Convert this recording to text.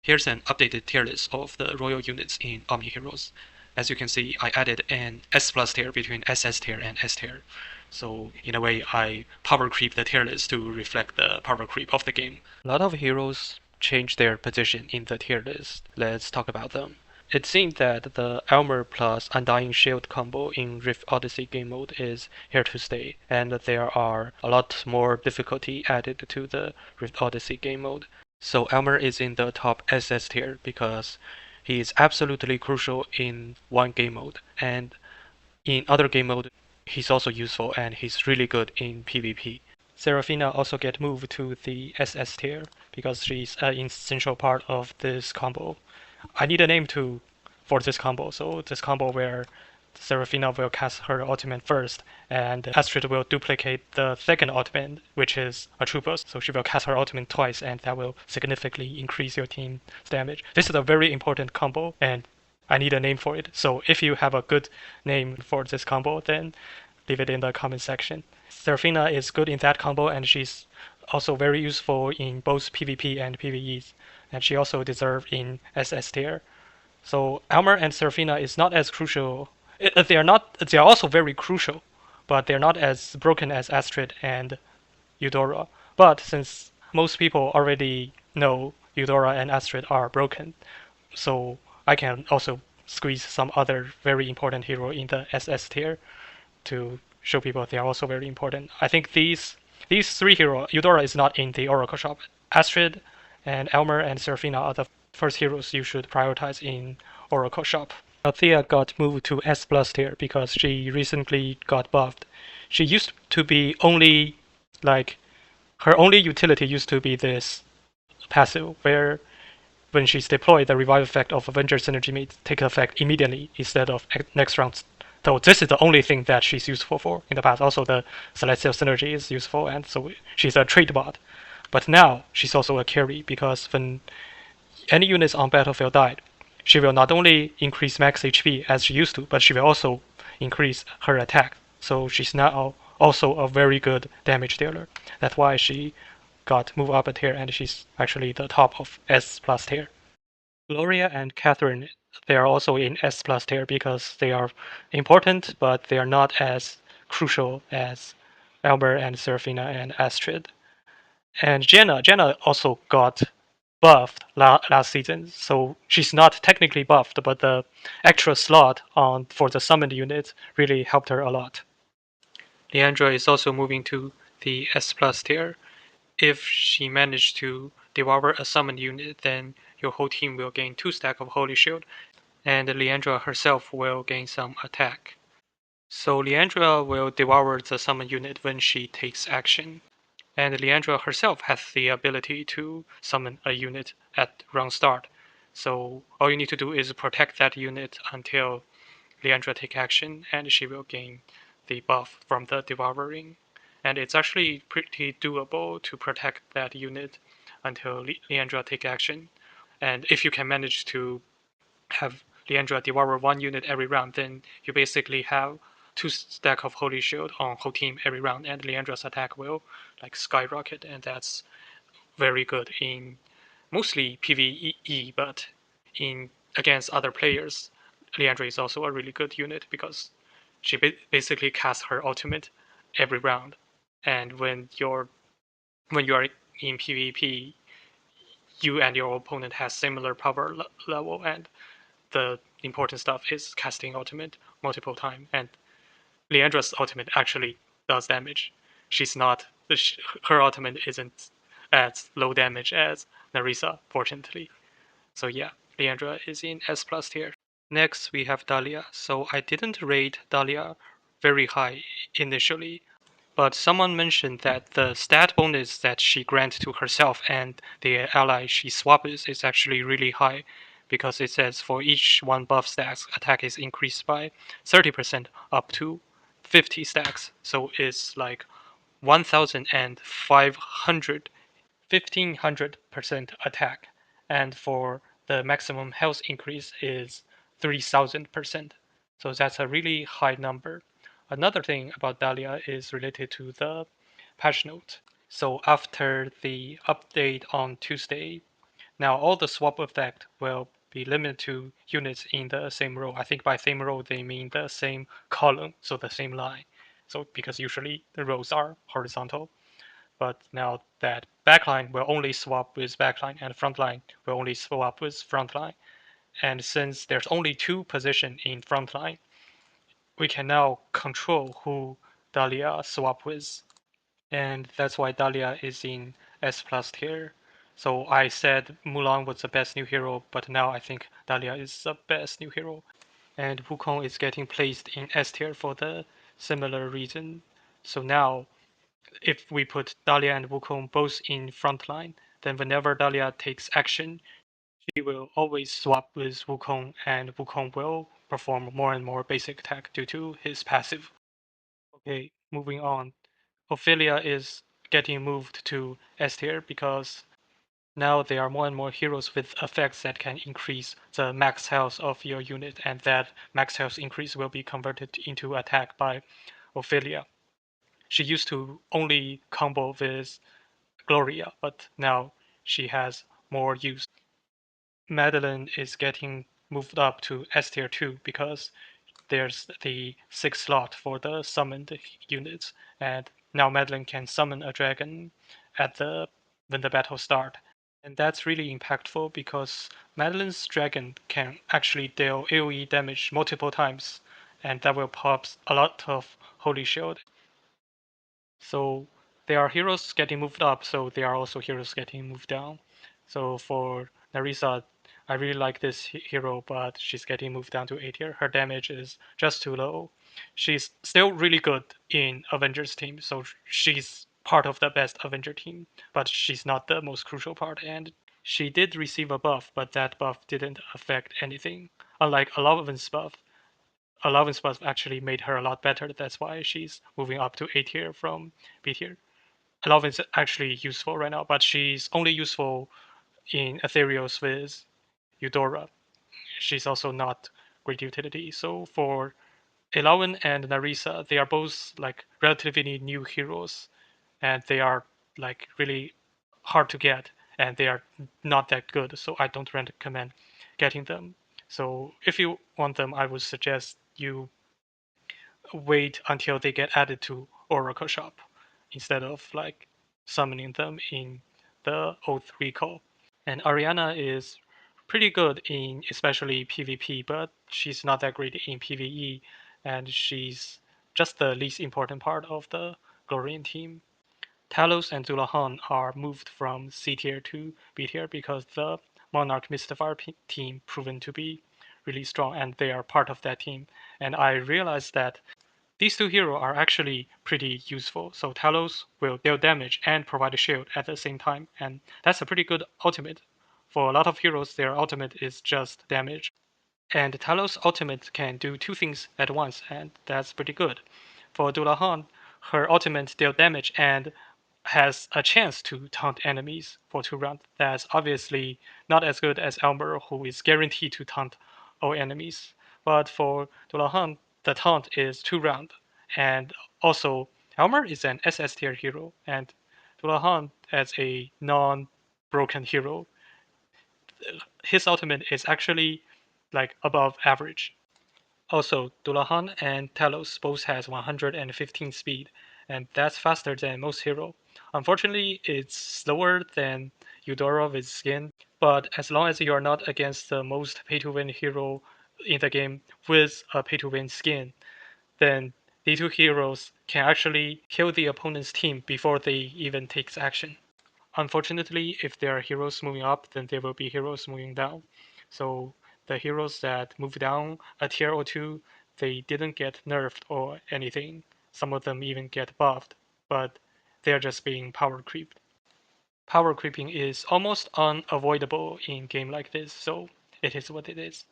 Here's an updated tier list of the royal units in Omniheroes. As you can see, I added an S plus tier between SS tier and S tier. So in a way, I power creep the tier list to reflect the power creep of the game. A lot of heroes change their position in the tier list. Let's talk about them. It seems that the Elmer plus Undying Shield combo in Rift Odyssey game mode is here to stay, and there are a lot more difficulty added to the Rift Odyssey game mode. So Elmer is in the top SS tier because he is absolutely crucial in one game mode, and in other game mode he's also useful and he's really good in PvP. Seraphina also get moved to the SS tier because she's an essential part of this combo. I need a name for this combo. So this combo where Seraphina will cast her ultimate first, and Astrid will duplicate the second ultimate, which is a trooper. So she will cast her ultimate twice, and that will significantly increase your team's damage. This is a very important combo, and I need a name for it. So if you have a good name for this combo, then leave it in the comment section. Seraphina is good in that combo, and she's also very useful in both PvP and PvEs, and she also deserves in SS tier. So Elmer and Seraphina is not as crucial. They are not. They are also very crucial, but they're not as broken as Astrid and Eudora. But since most people already know Eudora and Astrid are broken, so I can also squeeze some other very important hero in the SS tier to show people they are also very important. I think these three heroes, Eudora is not in the Oracle shop. Astrid and Elmer and Seraphina are the first heroes you should prioritize in Oracle shop. Thea got moved to S plus tier because she recently got buffed. She used to be only like her only utility used to be this passive where when she's deployed, the revive effect of Avenger Synergy may take effect immediately instead of next round. So this is the only thing that she's useful for in the past. Also, the Celestial Synergy is useful, and so she's a trade bot. But now she's also a carry because when any units on battlefield died, she will not only increase max HP as she used to, but she will also increase her attack. So she's now also a very good damage dealer. That's why she got moved up a tier, and she's actually the top of S plus tier. Gloria and Catherine, they are also in S plus tier because they are important, but they are not as crucial as Elmer and Seraphina and Astrid. And Jenna also got buffed last season, so she's not technically buffed, but the extra slot on for the summoned unit really helped her a lot. Leandra is also moving to the S plus tier. If she managed to devour a summoned unit, then your whole team will gain 2 stack of Holy Shield, and Leandra herself will gain some attack. So Leandra will devour the summoned unit when she takes action, and Leandra herself has the ability to summon a unit at round start. So all you need to do is protect that unit until Leandra take action, and she will gain the buff from the devouring. And it's actually pretty doable to protect that unit until Leandra take action. And if you can manage to have Leandra devour one unit every round, then you basically have 2 stack of Holy Shield on whole team every round, and Leandra's attack will like skyrocket, and that's very good in mostly PvE, but in against other players, Leandra is also a really good unit because she basically casts her ultimate every round, and when you are in PvP, you and your opponent has similar power level, and the important stuff is casting ultimate multiple times, and Leandra's ultimate actually does damage. She's not her ultimate isn't as low damage as Narisa, fortunately. So yeah, Leandra is in S plus tier. Next we have Dahlia. So I didn't rate Dahlia very high initially, but someone mentioned that the stat bonus that she grants to herself and the ally she swaps is actually really high because it says for each one buff stacks, attack is increased by 30% up to 50 stacks. So it's like 1,500 1,500% attack, and for the maximum health increase is 3,000%. So that's a really high number. Another thing about Dahlia is related to the patch note. So after the update on Tuesday, Now all the swap effect will be limited to units in the same row. I think by same row they mean the same column, so the same line. So because usually the rows are horizontal, but now that backline will only swap with backline and frontline will only swap with frontline. And since there's only two positions in frontline, we can now control who Dahlia swap with. And that's why Dahlia is in S plus tier. So I said Mulan was the best new hero, but now I think Dahlia is the best new hero. And Wukong is getting placed in S tier for the similar reason. So now, if we put Dahlia and Wukong both in frontline, then whenever Dahlia takes action, she will always swap with Wukong, and Wukong will perform more and more basic attack due to his passive. Okay, moving on. Ophelia is getting moved to S tier because now there are more and more heroes with effects that can increase the max health of your unit, and that max health increase will be converted into attack by Ophelia. She used to only combo with Gloria, but now she has more use. Madeline is getting moved up to S tier 2 because there's the 6th slot for the summoned units, and now Madeline can summon a dragon at the when the battle start. And that's really impactful because Madeline's dragon can actually deal AoE damage multiple times, and that will pop a lot of Holy Shield. So there are heroes getting moved up, so there are also heroes getting moved down. So for Narisa, I really like this hero, but she's getting moved down to A tier. Her damage is just too low. She's still really good in Avengers team, so she's part of the best Avenger team, but she's not the most crucial part. And she did receive a buff, but that buff didn't affect anything. Unlike Alavin's buff, Allowance buff actually made her a lot better. That's why she's moving up to A tier from B tier. Allowance is actually useful right now, but she's only useful in Ethereals with Eudora. She's also not great utility. So for Elawan and Narisa, they are both like relatively new heroes, and they are like really hard to get, and they are not that good. So I don't recommend getting them. So if you want them, I would suggest you wait until they get added to Oracle Shop instead of like summoning them in the Oath Recall. And Ariana is pretty good in especially PvP, but she's not that great in PvE, and she's just the least important part of the Glorian team. Talos and Zulahan are moved from C tier to B tier because the Monarch Mystifier team proven to be really strong, and they are part of that team. And I realized that these two heroes are actually pretty useful. So Talos will deal damage and provide a shield at the same time, and that's a pretty good ultimate. For a lot of heroes, their ultimate is just damage. And Talos' ultimate can do two things at once, and that's pretty good. For Dullahan, her ultimate deal damage and has a chance to taunt enemies for 2 rounds. That's obviously not as good as Elmer, who is guaranteed to taunt all enemies. But for Dullahan, the taunt is 2 rounds. And also, Elmer is an SS tier hero, and Dullahan, as a non broken hero, his ultimate is actually like above average. Also, Dullahan and Talos both has 115 speed, and that's faster than most hero. Unfortunately, it's slower than Eudora with skin, but as long as you are not against the most pay-to-win hero in the game with a pay-to-win skin, then these two heroes can actually kill the opponent's team before they even takes action. Unfortunately, if there are heroes moving up, then there will be heroes moving down. So the heroes that move down a tier or two, they didn't get nerfed or anything. Some of them even get buffed, but they're just being power creeped. Power creeping is almost unavoidable in game like this, so it is what it is.